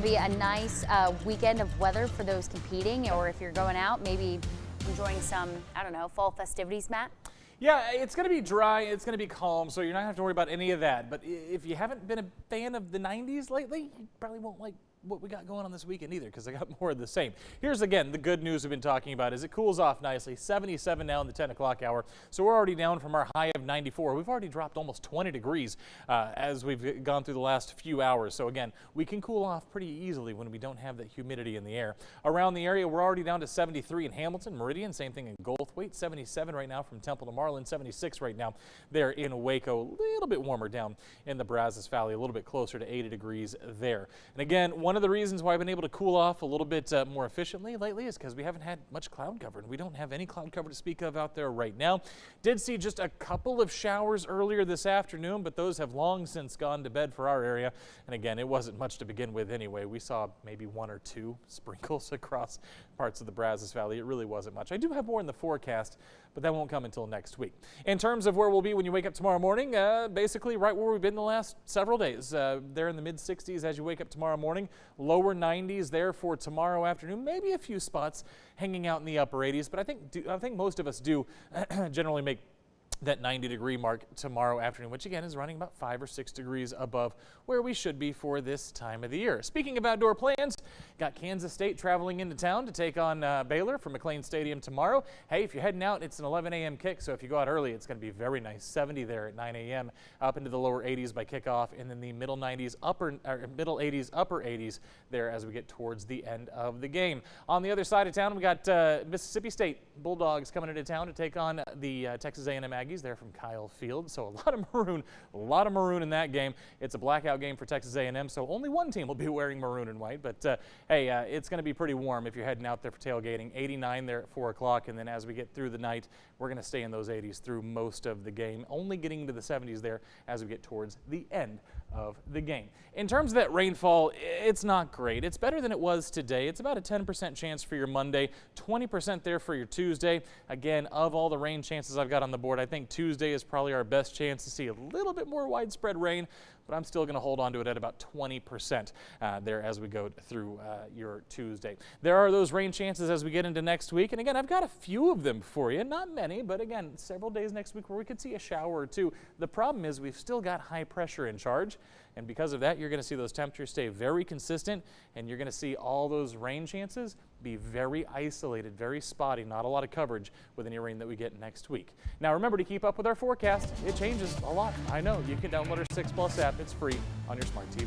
Be a nice weekend of weather for those competing, or if you're going out, maybe enjoying some, I don't know, fall festivities, Matt? Yeah, it's going to be dry, it's going to be calm, so you're not going to have to worry about any of that. But if you haven't been a fan of the 90s lately, you probably won't like what we got going on this weekend either, because I got more of the same. Here's again the good news we've been talking about is it cools off nicely. 77 now in the 10 o'clock hour, so we're already down from our high of 94. We've already dropped almost 20 degrees as we've gone through the last few hours. So again, we can cool off pretty easily when we don't have that humidity in the air. Around the area, we're already down to 73 in Hamilton, Meridian, same thing in Goldthwaite, 77 right now from Temple to Marlin, 76 right now there in Waco. A little bit warmer down in the Brazos Valley, a little bit closer to 80 degrees there. And again, one of the reasons why I've been able to cool off a little bit more efficiently lately is because we haven't had much cloud cover, and we don't have any cloud cover to speak of out there right now. Did see just a couple of showers earlier this afternoon, but those have long since gone to bed for our area. And again, it wasn't much to begin with anyway. We saw maybe one or two sprinkles across parts of the Brazos Valley. It really wasn't much. I do have more in the forecast, but that won't come until next week. In terms of where we'll be when you wake up tomorrow morning, basically right where we've been the last several days. There in the mid 60s as you wake up tomorrow morning, lower 90s there for tomorrow afternoon, maybe a few spots hanging out in the upper 80s, but I think most of us do generally make that 90-degree mark tomorrow afternoon, which again is running about 5 or 6 degrees above where we should be for this time of the year. Speaking of outdoor plans, got Kansas State traveling into town to take on Baylor from McLean Stadium tomorrow. Hey, if you're heading out, it's an 11 a.m. kick, so if you go out early, it's going to be very nice. 70 there at 9 a.m. up into the lower 80s by kickoff, and then the middle 90s, middle 80s, upper 80s there as we get towards the end of the game. On the other side of town, we got Mississippi State Bulldogs coming into town to take on the Texas A&M Aggies. There from Kyle Field, so a lot of maroon in that game. It's a blackout game for Texas A&M, so only one team will be wearing maroon and white, but hey, it's going to be pretty warm if you're heading out there for tailgating. 89 there at 4 o'clock, and then as we get through the night, we're going to stay in those 80s through most of the game, only getting into the 70s there as we get towards the end of the game. In terms of that rainfall, it's not great. It's better than it was today. It's about a 10% chance for your Monday, 20% there for your Tuesday. Again, of all the rain chances I've got on the board, I think Tuesday is probably our best chance to see a little bit more widespread rain, but I'm still going to hold on to it at about 20% there as we go through your Tuesday. There are those rain chances as we get into next week, and again, I've got a few of them for you. Not many, but again, several days next week where we could see a shower or two. The problem is we've still got high pressure in charge, and because of that, you're going to see those temperatures stay very consistent, and you're going to see all those rain chances be very isolated, very spotty, not a lot of coverage with any rain that we get next week. Now remember to keep up with our forecast. It changes a lot. I know. You can download our 6 Plus app. It's free on your smart TV.